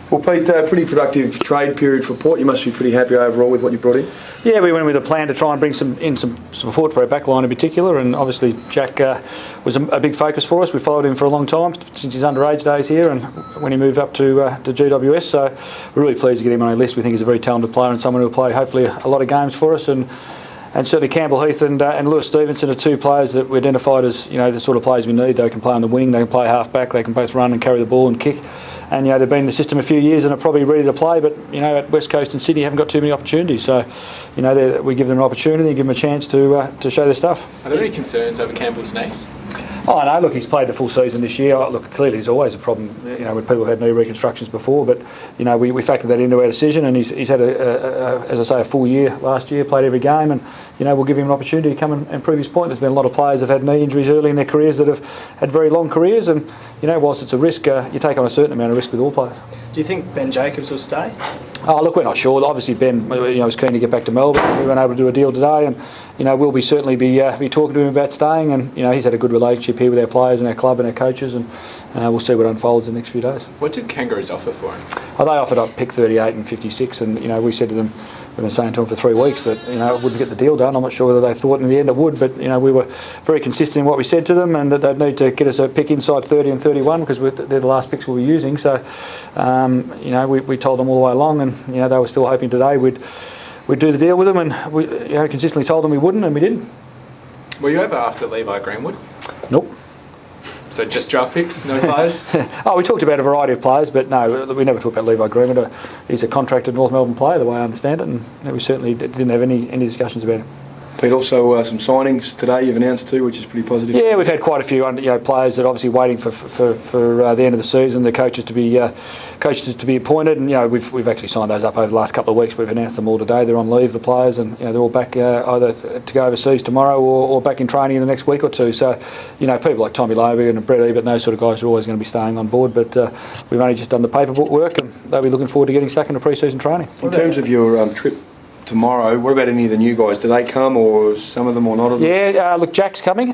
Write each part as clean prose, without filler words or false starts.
Well, Pete, pretty productive trade period for Port. You must be pretty happy overall with what you brought in. Yeah, we went with a plan to try and bring some support for our backline in particular, and obviously Jack was a big focus for us. We followed him for a long time since his underage days here, and when he moved up to GWS, so we're really pleased to get him on our list. We think he's a very talented player and someone who will play hopefully a lot of games for us. And certainly Campbell Heath and Lewis Stevenson are two players that we identified as the sort of players we need. They can play on the wing, they can play half back, they can both run and carry the ball and kick. And they've been in the system a few years and are probably ready to play. But at West Coast and Sydney haven't got too many opportunities. So we give them an opportunity and give them a chance to show their stuff. Are there any concerns over Campbell's knees? Oh no, look, he's played the full season this year. Look, clearly there's always a problem, when people have had knee reconstructions before. But we factored that into our decision, and he's had as I say, a full year last year, played every game, and we'll give him an opportunity to come and prove his point. There's been a lot of players that have had knee injuries early in their careers that have had very long careers, and whilst it's a risk, you take on a certain amount of risk with all players. Do you think Ben Jacobs will stay? Oh, look, we're not sure. Obviously, Ben, was keen to get back to Melbourne. We weren't able to do a deal today, and we'll be certainly be talking to him about staying. And he's had a good relationship here with our players and our club and our coaches, and we'll see what unfolds in the next few days. What did Kangaroos offer for him? Oh, they offered up pick 38 and 56, and we said to them, we've been saying to them for 3 weeks that it wouldn't get the deal done. I'm not sure whether they thought in the end it would, but we were very consistent in what we said to them, and that they'd need to get us a pick inside 30 and 31 because they're the last picks we'll be using. So we told them all the way along, and they were still hoping today we'd do the deal with them, and we consistently told them we wouldn't, and we didn't. Were you ever after Levi Greenwood? Nope. So just draft picks, no players? We talked about a variety of players, but no, we never talked about Levi Greenwood. He's a contracted North Melbourne player, the way I understand it, and we certainly didn't have any discussions about it. Pete, also some signings today you've announced too, which is pretty positive. Yeah, we've had quite a few players that are obviously waiting for the end of the season, the coaches to be appointed, and we've actually signed those up over the last couple of weeks. We've announced them all today. They're on leave, the players, and they're all back either to go overseas tomorrow or back in training in the next week or two. So people like Tommy Loby and Brett Ebert and those sort of guys are always going to be staying on board, but we've only just done the paperwork work, and they'll be looking forward to getting stuck into pre-season training. In terms of your trip tomorrow, what about any of the new guys? Do they come, or some of them, or not of them? Yeah, look, Jack's coming.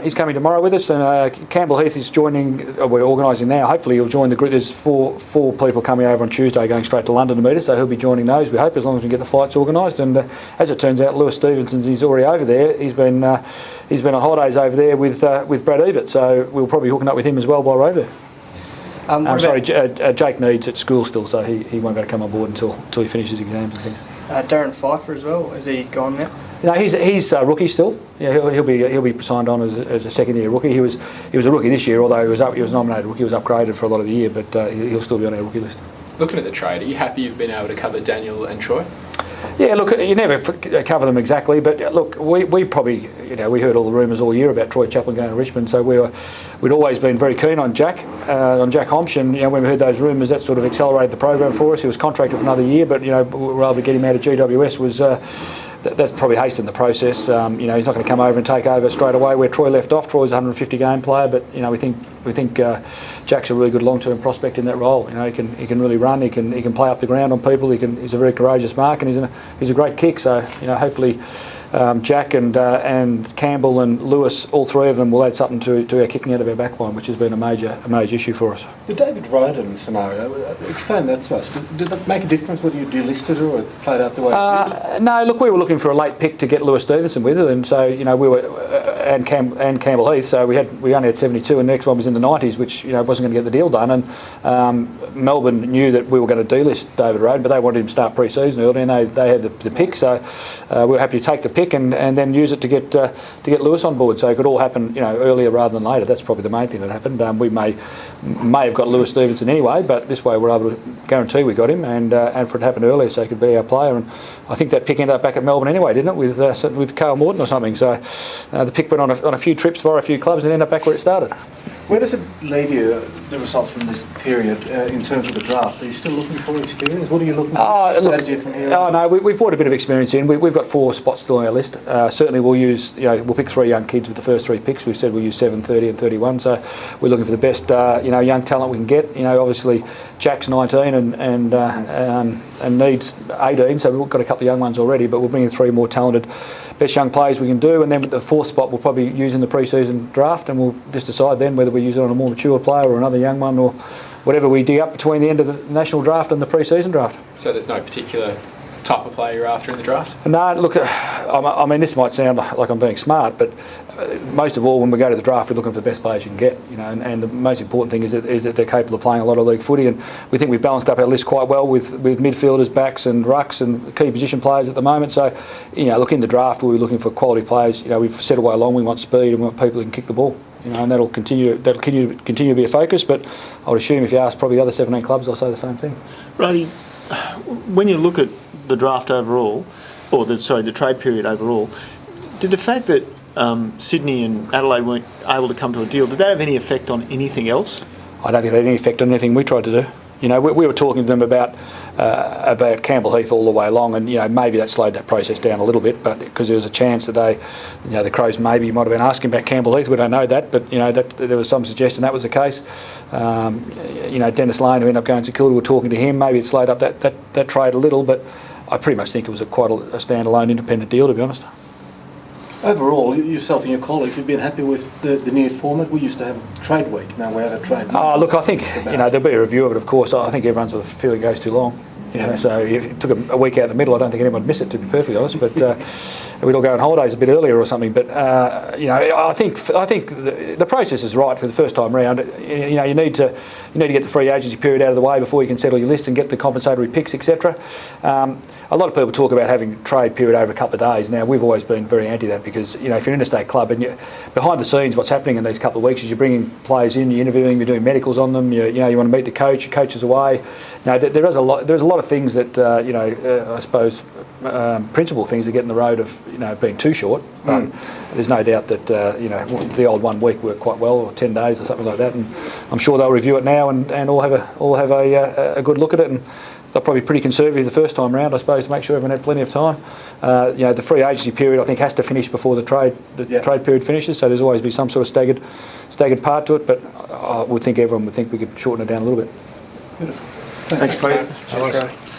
He's coming tomorrow with us, and Campbell Heath is joining. We're organising now. Hopefully, he'll join the group. There's four people coming over on Tuesday, going straight to London to meet us. So he'll be joining those. We hope, as long as we get the flights organised. And as it turns out, Lewis Stevenson, he's already over there. He's been on holidays over there with Brad Ebert. So we'll probably be hooking up with him as well while we're over there. Jake needs at school still, so he won't be able to come on board until he finishes exams and things. Darren Pfeiffer as well. Is he gone now? No, he's a rookie still. Yeah, he'll be signed on as a second year rookie. He was a rookie this year, although he was nominated rookie. He was upgraded for a lot of the year, but he'll still be on our rookie list. Looking at the trade, are you happy you've been able to cover Daniel and Troy? Yeah, look, you never cover them exactly, but look, we probably, we heard all the rumours all year about Troy Chaplin going to Richmond, so we'd always been very keen on Jack Homsch, and when we heard those rumours, that sort of accelerated the program for us. He was contracted for another year, but we were able to get him out of GWS was. That's probably hastened the process. He's not going to come over and take over straight away where Troy left off. Troy's a 150 game player, but we think Jack's a really good long-term prospect in that role. He can really run. He can play up the ground on people. He's a very courageous mark, and he's a great kick. So hopefully Jack and Campbell and Lewis, all three of them, will add something to our kicking out of our backline, which has been a major issue for us. The David Rohde scenario, explain that to us. Did that make a difference whether you delisted or it played out the way it did? No, look, we were looking for a late pick to get Lewis Stevenson with it, and so we were and Campbell Heath. So we only had 72, and the next one was in the 90s, which wasn't going to get the deal done. And Melbourne knew that we were going to delist David Rohde, but they wanted him to start pre-season early, and they had the pick. So we were happy to take the pick and then use it to get Lewis on board. So it could all happen earlier rather than later. That's probably the main thing that happened. We may have got Lewis Stevenson anyway, but this way we're able to guarantee we got him, and for it to happen earlier, so he could be our player. And I think that pick ended up back at Melbourne anyway, didn't it, with Carl Morton or something. So the pick went on a few trips via a few clubs and ended up back where it started. Where does it leave you, the results from this period, in terms of the draft? Are you still looking for experience? What are you looking for? Strategy from here? No, we've brought a bit of experience in. We've got 4 spots still on our list. Certainly we'll pick 3 young kids with the first 3 picks. We've said we'll use 7, 30 and 31. So we're looking for the best young talent we can get. Obviously Jack's 19 and needs 18, so we've got a couple of young ones already, but we'll bring in 3 more talented best young players we can do, and then with the 4th spot we'll probably use in the pre-season draft, and we'll just decide then whether we use it on a more mature player or another young one, or whatever we dig up between the end of the national draft and the pre-season draft. So there's no particular type of player you're after in the draft? No, look, I mean, this might sound like I'm being smart, but most of all, when we go to the draft, we're looking for the best players you can get. You know, and the most important thing is that they're capable of playing a lot of league footy, and we think we've balanced up our list quite well with midfielders, backs, and rucks, and key position players at the moment. So, you know, look, in the draft, we're looking for quality players. You know, we've said all the way along we want speed and we want people who can kick the ball. You know, and that'll continue to be a focus. But I would assume if you ask probably the other 17 clubs, they'll say the same thing. Rohde, when you look at the draft overall, or the trade period overall, did the fact that Sydney and Adelaide weren't able to come to a deal, did that have any effect on anything else? I don't think it had any effect on anything we tried to do. You know, we were talking to them about Campbell Heath all the way along, and you know, maybe that slowed that process down a little bit, but because there was a chance that the Crows maybe might have been asking about Campbell Heath. We don't know that, but you know, that there was some suggestion that was the case. You know, Dennis Lane, who ended up going to Kilda, were talking to him. Maybe it slowed up that trade a little, but I pretty much think it was quite a standalone, independent deal, to be honest. Overall, yourself and your colleagues have been happy with the new format. We used to have a trade week. Now we're at a trade. Look, I think there'll be a review of it. Of course, I think everyone's sort of feeling it goes too long. You know, so if it took a week out in the middle, I don't think anyone would miss it, to be perfectly honest. But we'd all go on holidays a bit earlier or something. But you know, I think the process is right for the first time round. You know, you need to get the free agency period out of the way before you can settle your list and get the compensatory picks, etc. A lot of people talk about having a trade period over a couple of days. Now, we've always been very anti that because, you know, if you're an interstate club and behind the scenes, what's happening in these couple of weeks is you're bringing players in, you're interviewing, you're doing medicals on them. You know, you want to meet the coach. Your coach is away. You know, there's a lot of things that you know, I suppose principal things that get in the road of, you know, being too short. But there's no doubt that you know, the old 1 week worked quite well, or 10 days or something like that. And I'm sure they'll review it now and all have a good look at it. And they're probably pretty conservative the first time round, I suppose, to make sure everyone had plenty of time. You know, the free agency period, I think, has to finish before the trade period finishes. So there's always be some sort of staggered part to it. But I would think everyone would think we could shorten it down a little bit. Beautiful. Thanks, Pete. Cheers, Rohde.